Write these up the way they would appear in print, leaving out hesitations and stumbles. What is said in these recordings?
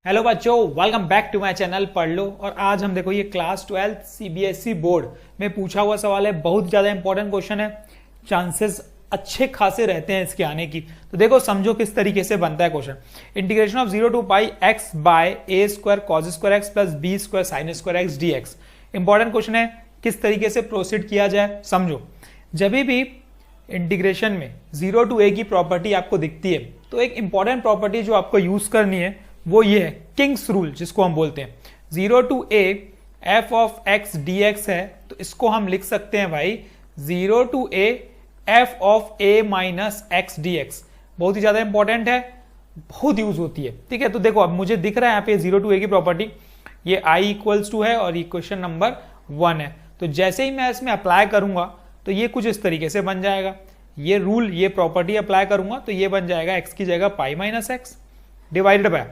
Hello बच्चों, welcome back to my channel पढ़ लो। और आज हम देखो ये क्लास 12 सीबीएसई बोर्ड में पूछा हुआ सवाल है। बहुत ज्यादा इंपॉर्टेंट क्वेश्चन है, चांसेस अच्छे खासे रहते हैं इसके आने की। तो देखो समझो किस तरीके से बनता है question. Integration of 0 to pi x by a square cos square x plus B square sine square x d x. Important question है, किस तरीके से प्रोसीड किया जाए समझो। जब भी इंटीग्रेशन में 0 टू ए की प्रॉपर्टी आपको दिखती है तो एक इंपॉर्टेंट प्रॉपर्टी जो आपको यूज करनी है वो ये है किंग्स रूल, जिसको हम बोलते हैं 0 to a f of x d x है। तो इसको हम लिख सकते हैं भाई 0 to a f of a minus x d x. बहुत ही ज्यादा इंपॉर्टेंट है, बहुत यूज होती है। ठीक है, तो देखो अब मुझे दिख रहा है यहाँ पे 0 टू ए की प्रॉपर्टी, ये आई इक्वल्स टू है और इक्वेशन नंबर 1 है। तो जैसे ही मैं इसमें अप्लाई करूंगा तो ये कुछ इस तरीके से बन जाएगा। ये रूल, ये प्रॉपर्टी अप्लाई करूंगा तो ये बन जाएगा एक्स की जगह pi minus X divided by,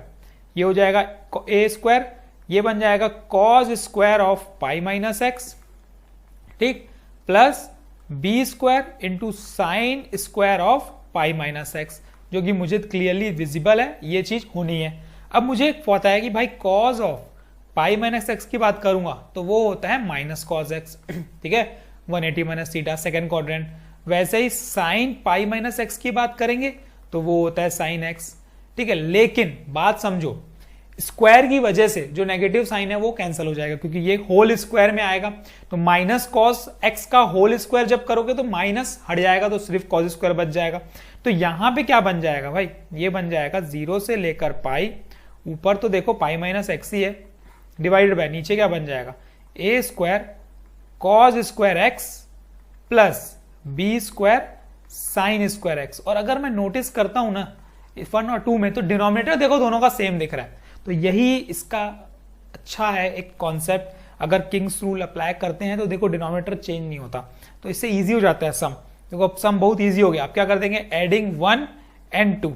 ये हो जाएगा ए स्क्वायर, ये बन जाएगा cos square of pi minus X, ठीक, plus B square into sine square of pi minus X, जो कि मुझे क्लियरली विजिबल है, ये चीज होनी है। अब मुझे पता है कि भाई cos of pi minus x की बात करूंगा तो वो होता है माइनस कॉस एक्स, ठीक है, 180 माइनस थीटा सेकेंड क्वाड्रेंट। वैसे ही साइन पाई माइनस एक्स की बात करेंगे तो वो होता है साइन एक्स, ठीक है। लेकिन बात समझो, स्क्वायर की वजह से जो नेगेटिव साइन है वो कैंसिल हो जाएगा, क्योंकि ये होल स्क्वायर में आएगा। तो माइनस कॉस एक्स का होल स्क्वायर जब करोगे तो माइनस हट जाएगा, तो सिर्फ कॉस स्क्वायर बच जाएगा। तो यहां पे क्या बन जाएगा भाई, ये बन जाएगा 0 से लेकर पाई, ऊपर तो देखो पाई माइनस एक्स ही है, डिवाइडेड बाय नीचे क्या बन जाएगा ए square cos square x plus B square sine square x. और अगर मैं नोटिस करता हूं ना 1 और 2 में, तो डिनोमिनेटर देखो दोनों का सेम दिख रहा है। तो यही इसका अच्छा है एक कॉन्सेप्ट, अगर किंग्स रूल अप्लाई करते हैं तो देखो डिनोमिनेटर चेंज नहीं होता, तो इससे इजी हो जाता है सम। देखो अब सम बहुत इजी हो गया। आप क्या कर देंगे, एडिंग 1 एंड 2,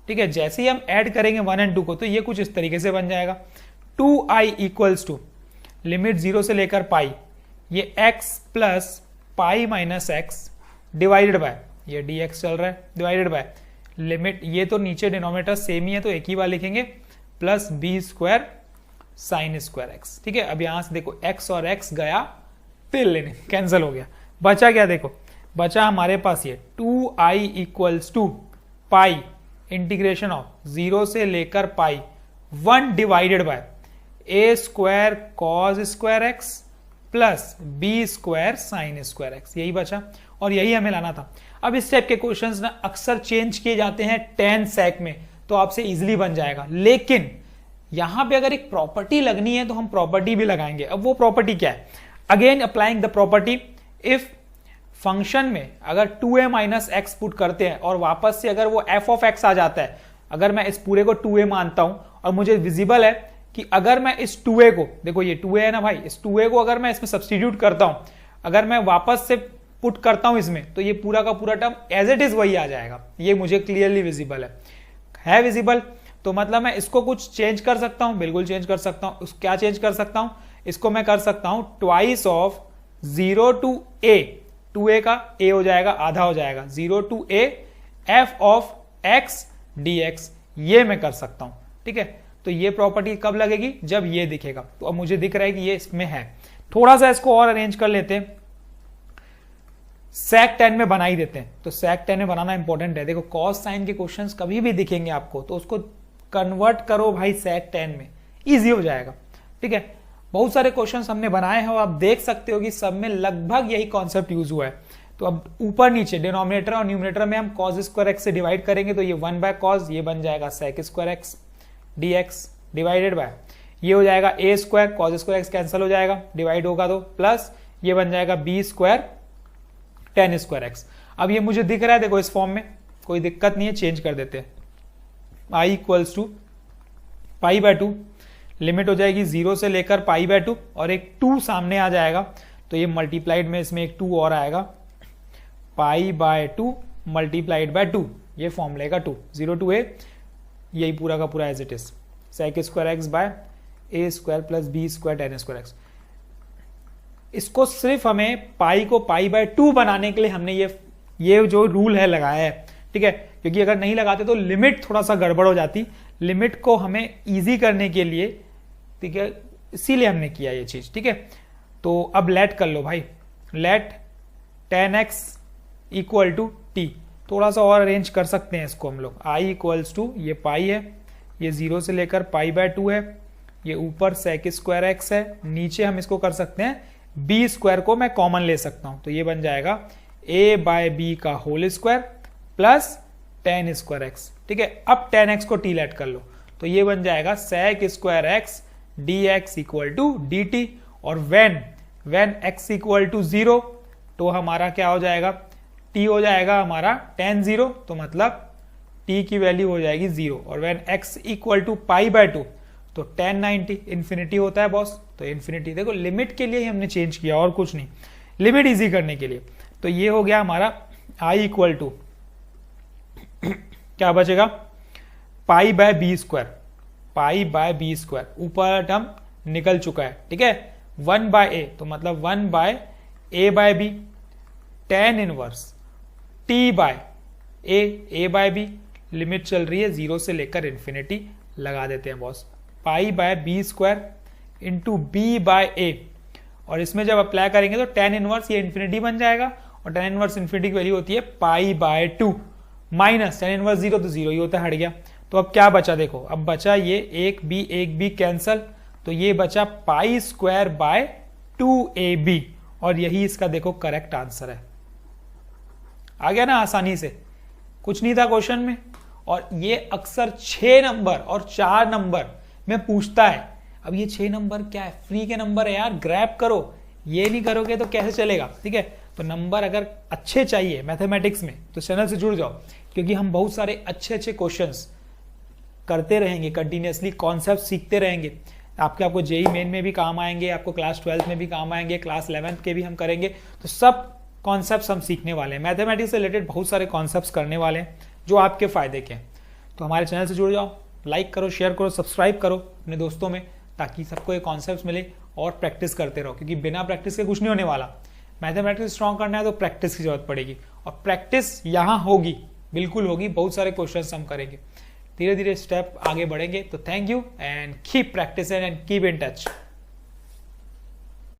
ठीक है। जैसे ही हम ऐड करेंगे 1 एंड 2 को तो ये कुछ इस तरीके से बन जाएगा 2i इक्वल्स टू लिमिट 0 से लेकर पाई, ये x plus pi minus X divided by, ये dx चल रहा है, डिवाइडेड बाय लिमिट, ये तो नीचे डिनोमिनेटर सेम ही है तो एक ही बार लिखेंगे, plus B square sine square x, ठीक है। अब यहां से देखो x और x गया तिल लेने, कैंसिल हो गया, बचा क्या, देखो बचा हमारे पास ये 2i equals to pi integration of 0 से लेकर pi 1 divided by a square cos square x plus B square sine square x, यही बचा और यही हमें लाना था। अब इस टाइप के क्वेश्चंस ना अक्सर चेंज किए जाते हैं 10 सेक में, तो आपसे इजीली बन जाएगा। लेकिन यहां पे अगर एक प्रॉपर्टी लगनी है तो हम प्रॉपर्टी भी लगाएंगे। अब वो प्रॉपर्टी क्या है, again applying the property, if function में अगर 2a माइनस एक्स पुट करते हैं और वापस से अगर वो f ऑफ एक्स आ जाता है, अगर मैं इस पूरे को 2a मानता हूं और मुझे विजिबल है कि अगर मैं इस 2a को, देखो ये 2a है ना भाई, इस 2a को अगर मैं इसमें सब्सटीट्यूट करता हूं, अगर मैं वापस से पुट करता हूं इसमें, तो ये पूरा का पूरा टर्म एज इट इज वही आ जाएगा। ये मुझे क्लियरली विजिबल है विजिबल। तो मतलब मैं इसको कुछ चेंज कर सकता हूं, बिल्कुल चेंज कर सकता हूं। क्या चेंज कर सकता हूं, इसको मैं कर सकता हूं twice of 0 to A, 2a का a हो जाएगा, आधा हो जाएगा 0 to a f of x d x, ये मैं कर सकता हूं, ठीक है। तो ये प्रॉपर्टी कब लगेगी, जब ये दिखेगा। तो अब मुझे दिख रहा है कि ये इसमें है। थोड़ा सा इसको और अरेंज कर लेते हैं, सेक 10 में बना ही देते हैं। तो सेक 10 में बनाना इंपॉर्टेंट है। देखो कॉस साइन के क्वेश्चंस कभी भी दिखेंगे आपको तो उसको कन्वर्ट करो भाई सेक 10 में, इजी हो जाएगा, ठीक है। बहुत सारे क्वेश्चंस हमने बनाए हैं और आप देख सकते हो कि सब में लगभग यही कॉन्सेप्ट यूज हुआ है। तो अब ऊपर नीचे डिनोमिनेटर और न्यूमिनेटर में हम कॉस स्क्वायर एक्स से डिवाइड करेंगे तो ये 1 बाय कॉस, ये बन जाएगा sec square x dx divided by, ये हो जाएगा ए square cos square x cancel हो जाएगा, डिवाइड होगा तो प्लस ये बन जाएगा b square tan square x. अब ये मुझे दिख रहा है देखो इस फॉर्म में, कोई दिक्कत नहीं है, चेंज कर देते हैं। I equals to pi by 2, limit हो जाएगी 0 से लेकर पाई बाय 2 और एक 2 सामने आ जाएगा, तो ये मल्टीप्लाइड में इसमें एक 2 और आएगा, पाई बाय 2 मल्टीप्लाइड बाय 2, ये फॉर्म लेगा 2 0 टू ए, यही पूरा का पूरा as it is sec square x by a square plus B square tan square x. इसको सिर्फ हमें पाई को पाई बाय 2 बनाने के लिए हमने ये जो रूल है लगाया है, ठीक है, क्योंकि अगर नहीं लगाते तो लिमिट थोड़ा सा गड़बड़ हो जाती। लिमिट को हमें इजी करने के लिए, ठीक है, इसीलिए हमने किया ये चीज, ठीक है। तो अब लेट कर लो भाई, late 10x equal to T, थोड़ा सा और अरेंज कर सकते हैं इसको हम लोग। i इक्वल्स टू, ये पाई है, ये 0 से लेकर पाई बाय 2 है, ये ऊपर sec स्क्वायर एक्स है, नीचे हम इसको कर सकते हैं b स्क्वायर को मैं कॉमन ले सकता हूं, तो ये बन जाएगा a बाय बी का whole square plus 10 square x, ठीक है। अब 10x को t लेट कर लो, तो ये बन जाएगा sec square x dx equal to dt, और when x इक्वल टू 0 तो हमारा क्या हो जाएगा, t हो जाएगा हमारा tan 0, तो मतलब t की वैल्यू हो जाएगी 0, और when x equal to pi by 2 तो tan 90, इन्फिनिटी होता है बॉस, तो इन्फिनिटी, देखो लिमिट के लिए ही हमने चेंज किया और कुछ नहीं, लिमिट इजी करने के लिए। तो ये हो गया हमारा i इक्वल टू क्या बचेगा, pi by b square, pi by b square, ऊपर टर्म निकल चुका है, ठीक है, 1 बाय ए, तो मतलब 1 by a by b, tan inverse t by a by b, limit चल रही है 0 से लेकर इन्फिनिटी, लगा देते हैं boss, pi by b square into b by a, और इसमें जब अप्लाई करेंगे तो tan इनवर्स ये इन्फिनिटी बन जाएगा, और tan इनवर्स इन्फिनिटी की वैल्यू होती है पाई बाय 2 माइनस tan इनवर्स 0, तो 0 ही होता है, हट गया। तो अब क्या बचा, देखो अब बचा ये एक बी कैंसल, तो ये बचा पाई स्क्वायर बाय 2ab, और यही इसका देखो करेक्ट आंसर है। आ गया ना आसानी से, कुछ नहीं था क्वेश्चन में। और ये अक्सर 6 नंबर और 4 नंबर में पूछता है। अब ये 6 नंबर क्या है, फ्री के नंबर है यार, ग्रैब करो, ये नहीं करोगे तो कैसे चलेगा, ठीक है। तो नंबर अगर अच्छे चाहिए मैथमेटिक्स में तो चैनल से जुड़ जाओ, क्योंकि हम बहुत सारे अच्छे क्वेश्चंस करते रहेंगे कंटिन्यूअसली, कॉन्सेप्ट सीखते रहेंगे, आपको जेई मेन में भी काम आएंगे, आपको क्लास 12 में भी काम आएंगे, क्लास 11 के भी हम करेंगे, तो सब कॉन्सेप्ट्स हम सीखने वाले हैं, मैथमेटिक्स से रिलेटेड बहुत सारे कॉन्सेप्ट्स करने वाले हैं जो आपके फायदे के हैं। तो हमारे चैनल से जुड़ जाओ, लाइक करो, शेयर करो, सब्सक्राइब करो अपने दोस्तों में, ताकि सबको ये कॉन्सेप्ट्स मिले और प्रैक्टिस करते रहो, क्योंकि बिना प्रैक्टिस के कुछ नहीं होने वाला। मैथमेटिक्स स्ट्रॉन्ग करना है तो प्रैक्टिस की जरूरत पड़ेगी, और प्रैक्टिस यहाँ होगी, बिल्कुल होगी, बहुत सारे क्वेश्चंस हम करेंगे, धीरे धीरे स्टेप आगे बढ़ेंगे। तो thank you and keep practising and keep in touch.